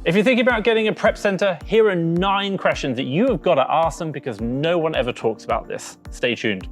If you're thinking about getting a prep center, here are 9 questions that you have got to ask them because no one ever talks about this. Stay tuned.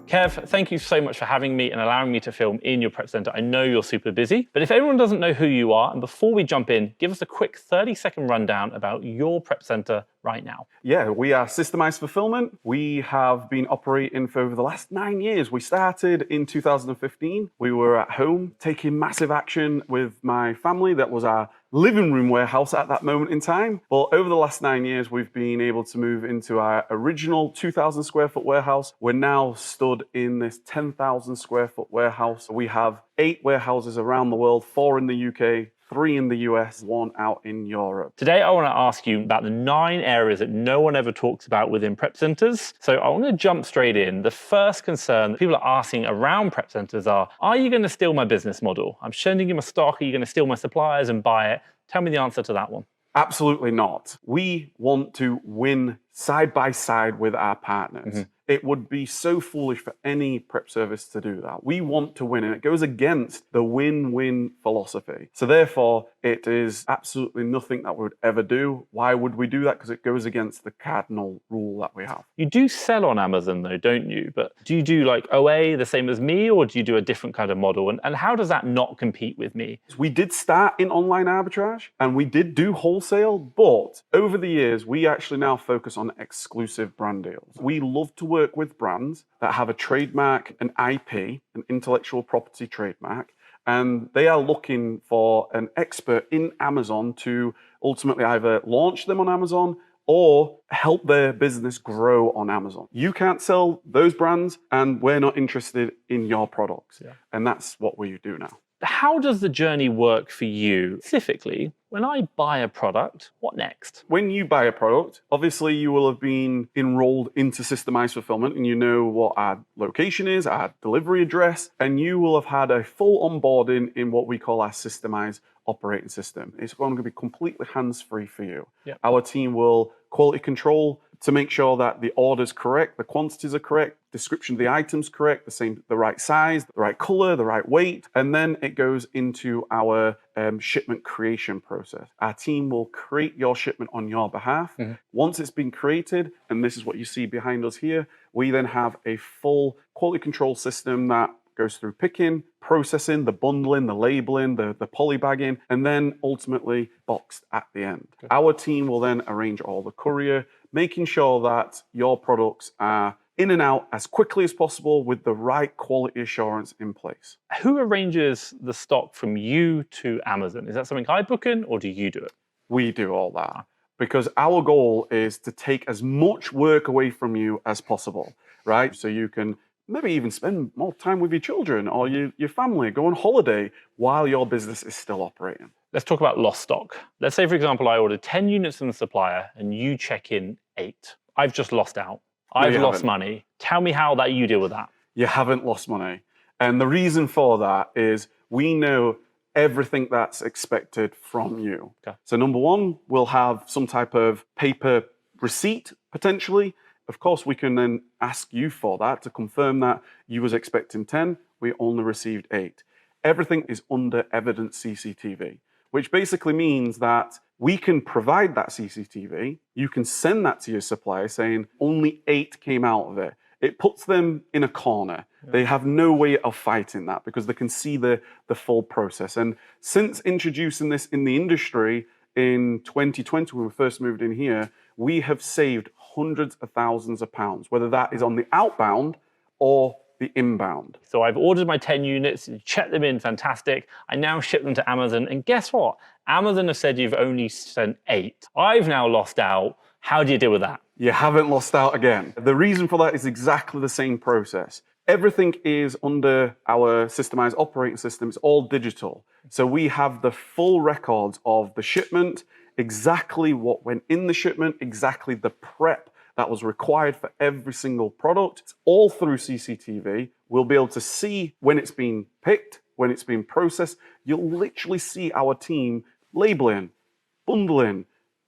Kev, thank you so much for having me and allowing me to film in your prep center. I know you're super busy, but if everyone doesn't know who you are, and before we jump in, give us a quick 30-second rundown about your prep center right now. Yeah, we are Systemise Fulfilment. We have been operating for over the last 9 years. We started in 2015. We were at home taking massive action with my family. That was our living room warehouse at that moment in time. But over the last 9 years, we've been able to move into our original 2,000 square foot warehouse. We're now stood in this 10,000 square foot warehouse. We have 8 warehouses around the world, 4 in the UK, 3 in the US, 1 out in Europe. Today, I want to ask you about the 9 areas that no one ever talks about within prep centers. So I want to jump straight in. The first concern that people are asking around prep centers are you going to steal my business model? I'm sending you my stock. Are you going to steal my suppliers and buy it? Tell me the answer to that one. Absolutely not. We want to win side by side with our partners. Mm-hmm. It would be so foolish for any prep service to do that. We want to win, and it goes against the win-win philosophy. So therefore, it is absolutely nothing that we would ever do. Why would we do that? Because it goes against the cardinal rule that we have. You do sell on Amazon though, don't you? But do you do like OA the same as me, or do you do a different kind of model? And how does that not compete with me? We did start in online arbitrage, and we did do wholesale, but over the years, we actually now focus on exclusive brand deals. We love to work with brands that have a trademark, an IP, an intellectual property trademark, and they are looking for an expert in Amazon to ultimately either launch them on Amazon or help their business grow on Amazon. You can't sell those brands, and we're not interested in your products. Yeah. And that's what we do now. How does the journey work for you? Specifically, when I buy a product, what next? When you buy a product, obviously you will have been enrolled into Systemise Fulfilment, and you know what our location is, our delivery address, and you will have had a full onboarding in what we call our Systemise operating system. It's going to be completely hands-free for you. Yep. Our team will quality control to make sure that the order's correct, the quantities are correct, description of the items correct, the right size, the right color, the right weight, and then it goes into our shipment creation process. Our team will create your shipment on your behalf. Mm-hmm. Once it's been created, and this is what you see behind us here, we then have a full quality control system that goes through picking, processing, the bundling, the labeling, the polybagging, and then ultimately boxed at the end. Okay. Our team will then arrange all the courier, making sure that your products are in and out as quickly as possible with the right quality assurance in place. Who arranges the stock from you to Amazon? Is that something I book in, or do you do it? We do all that, because our goal is to take as much work away from you as possible, right? So you can maybe even spend more time with your children or your family, go on holiday while your business is still operating. Let's talk about lost stock. Let's say, for example, I ordered 10 units from the supplier and you check in 8. I've just lost out. I've lost money. Tell me how that you deal with that. You haven't lost money. And the reason for that is we know everything that's expected from you. Okay. So number one, we'll have some type of paper receipt, potentially. Of course, we can then ask you for that to confirm that you was expecting 10, we only received 8. Everything is under evidence CCTV, which basically means that we can provide that CCTV. You can send that to your supplier saying only 8 came out of it. It puts them in a corner. Yeah. They have no way of fighting that because they can see the full process. And since introducing this in the industry in 2020, when we first moved in here, we have saved hundreds of thousands of pounds, whether that is on the outbound or the inbound. So I've ordered my 10 units, checked them in, fantastic. I now ship them to Amazon, and guess what? Amazon has said you've only sent 8. I've now lost out. How do you deal with that? You haven't lost out again. The reason for that is exactly the same process. Everything is under our Systemise operating system. It's all digital. So we have the full records of the shipment, exactly what went in the shipment, exactly the prep that was required for every single product. It's all through CCTV. We'll be able to see when it's been picked, when it's been processed. You'll literally see our team labeling, bundling,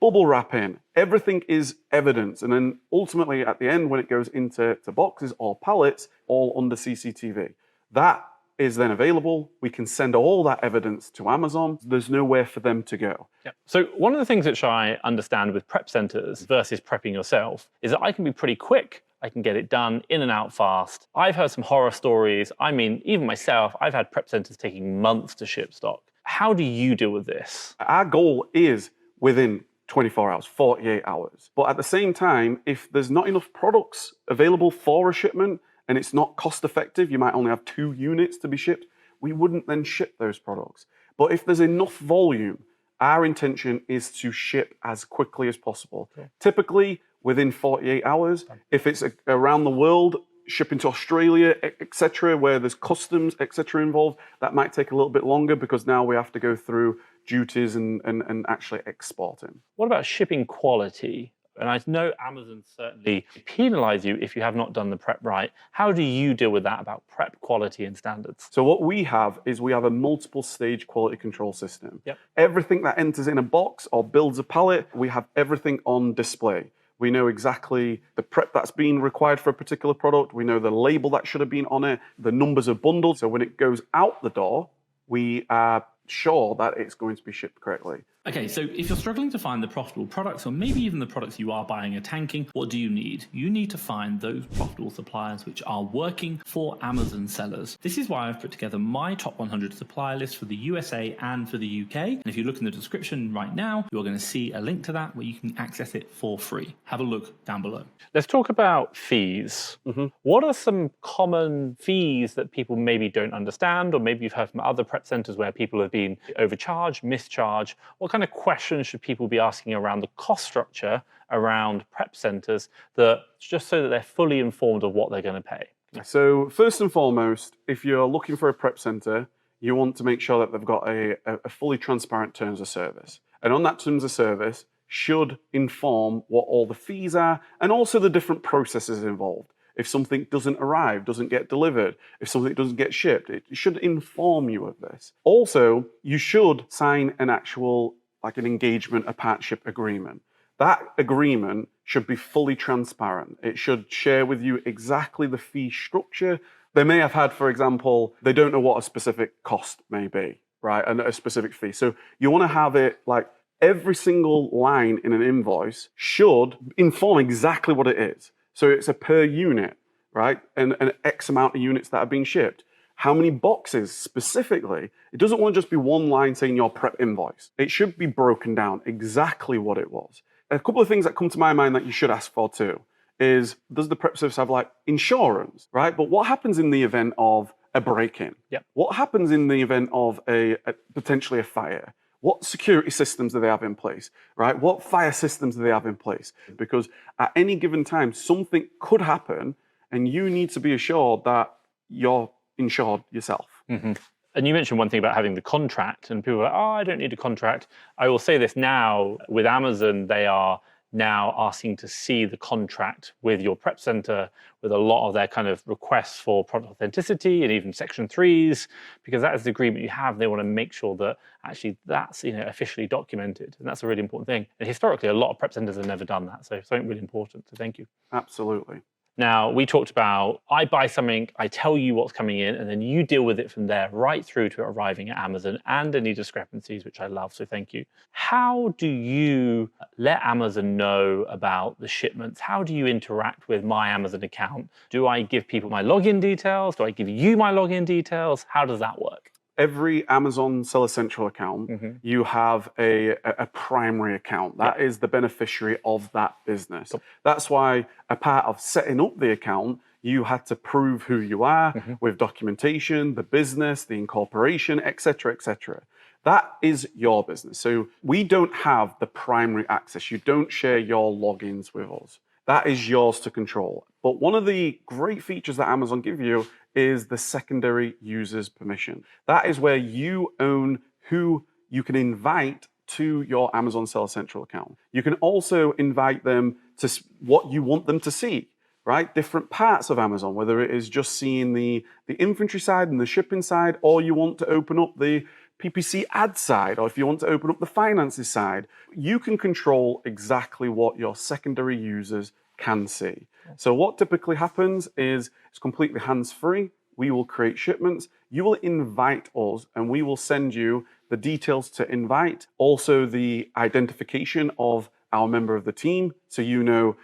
bubble wrapping. Everything is evidence. And then ultimately at the end, when it goes into boxes or pallets, all under CCTV. That is then available. We can send all that evidence to Amazon. There's nowhere for them to go. Yeah. So one of the things which I understand with prep centers versus prepping yourself is that I can be pretty quick. I can get it done in and out fast. I've heard some horror stories. I mean, even myself, I've had prep centers taking months to ship stock. How do you deal with this? Our goal is within 24 hours, 48 hours. But at the same time, if there's not enough products available for a shipment and it's not cost effective, you might only have 2 units to be shipped, we wouldn't then ship those products. But if there's enough volume, our intention is to ship as quickly as possible. Okay. Typically within 48 hours. If it's around the world, shipping to Australia, etc., where there's customs, etc. involved, that might take a little bit longer because now we have to go through duties and actually exporting. What about shipping quality? And I know Amazon certainly penalize you if you have not done the prep right. How do you deal with that about prep quality and standards? So what we have is we have a multiple stage quality control system. Yep. Everything that enters in a box or builds a pallet, we have everything on display. We know exactly the prep that's being required for a particular product. We know the label that should have been on it, the numbers of bundles. So when it goes out the door, we are sure that it's going to be shipped correctly. Okay, so if you're struggling to find the profitable products, or maybe even the products you are buying are tanking, what do you need? You need to find those profitable suppliers which are working for Amazon sellers. This is why I've put together my top 100 supplier list for the USA and for the UK. And if you look in the description right now, you're going to see a link to that where you can access it for free. Have a look down below. Let's talk about fees. What are some common fees that people maybe don't understand, or maybe you've heard from other prep centers where people have been overcharged, mischarged? What kind of questions should people be asking around the cost structure around prep centers, that just so that they're fully informed of what they're going to pay? So first and foremost, if you're looking for a prep center, you want to make sure that they've got a fully transparent terms of service. And on that terms of service should inform what all the fees are and also the different processes involved. If something doesn't arrive, doesn't get delivered, if something doesn't get shipped, it should inform you of this. Also, you should sign an actual, like an engagement, a partnership agreement. That agreement should be fully transparent. It should share with you exactly the fee structure. They may have had, for example, they don't know what a specific cost may be, right? And a specific fee. So you want to have it like every single line in an invoice should inform exactly what it is. So it's a per unit, right? And an X amount of units that are being shipped. How many boxes specifically? It doesn't want to just be one line saying your prep invoice. It should be broken down exactly what it was. A couple of things that come to my mind that you should ask for too is, does the prep service have like insurance, right? But what happens in the event of a break-in? Yeah. What happens in the event of a potentially a fire? What security systems do they have in place, right? What fire systems do they have in place? Because at any given time, something could happen and you need to be assured that you're insured yourself. And you mentioned one thing about having the contract, and people are like, oh, I don't need a contract. I will say this now, with Amazon, they are now asking to see the contract with your prep center, with a lot of their kind of requests for product authenticity and even section 3s, because that is the agreement you have. They want to make sure that actually that's officially documented, and that's a really important thing. And historically, a lot of prep centers have never done that, so something really important. So thank you. Absolutely. Now, we talked about, I buy something, I tell you what's coming in, and then you deal with it from there right through to arriving at Amazon and any discrepancies, which I love, so thank you. How do you let Amazon know about the shipments? How do you interact with my Amazon account? Do I give people my login details? Do I give you my login details? How does that work? Every Amazon Seller Central account, you have a primary account. That is the beneficiary of that business. Cool. That's why a part of setting up the account, you had to prove who you are with documentation, the business, the incorporation, etc., etc. That is your business. So we don't have the primary access. You don't share your logins with us. That is yours to control. But one of the great features that Amazon give you is the secondary user's permission. That is where you own who you can invite to your Amazon Seller Central account. You can also invite them to what you want them to see, right? Different parts of Amazon, whether it is just seeing the inventory side and the shipping side, or you want to open up the PPC ad side, or if you want to open up the finances side, you can control exactly what your secondary users can see. So what typically happens is it's completely hands-free. we will create shipments. You will invite us, and we will send you the details to invite, also the identification of our member of the team, so you know,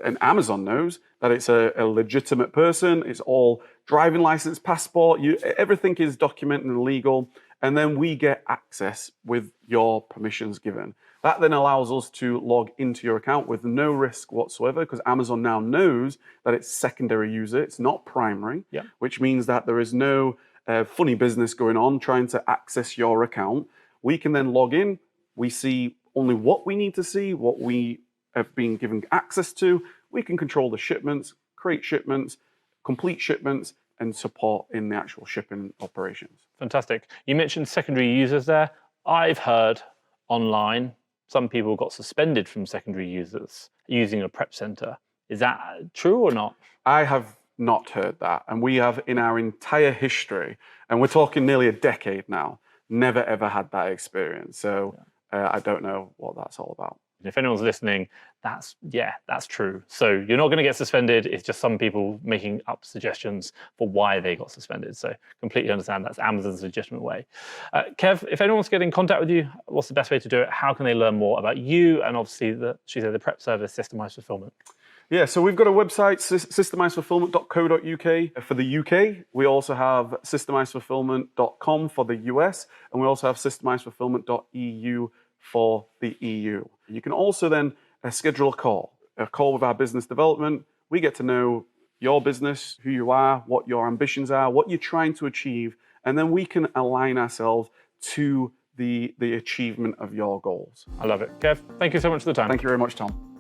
and Amazon knows that it's a legitimate person. It's all driving license, passport, everything is documented and legal, and then we get access with your permissions given. That then allows us to log into your account with no risk whatsoever, because Amazon now knows that it's secondary user, it's not primary, which means that there is no funny business going on trying to access your account. We can then log in, we see only what we need to see, what we have been given access to. We can control the shipments, create shipments, complete shipments, and support in the actual shipping operations. Fantastic. You mentioned secondary users there. I've heard online some people got suspended from secondary users using a prep center. Is that true or not? I have not heard that. And we have, in our entire history, and we're talking nearly a decade now, never ever had that experience. So I don't know what that's all about. If anyone's listening, that's true. So you're not going to get suspended. It's just some people making up suggestions for why they got suspended. So completely understand that's Amazon's legitimate way. Kev, if anyone wants to get in contact with you, what's the best way to do it? How can they learn more about you and obviously the prep service, Systemise Fulfilment? Yeah, so we've got a website, systemisefulfillment.co.uk for the UK. We also have systemisefulfillment.com for the US, and we also have systemisefulfillment.eu for the EU. You can also then schedule a call with our business development. We get to know your business, who you are, what your ambitions are, what you're trying to achieve, and then we can align ourselves to the achievement of your goals. I love it. Kev, thank you so much for the time. Thank you very much, Tom.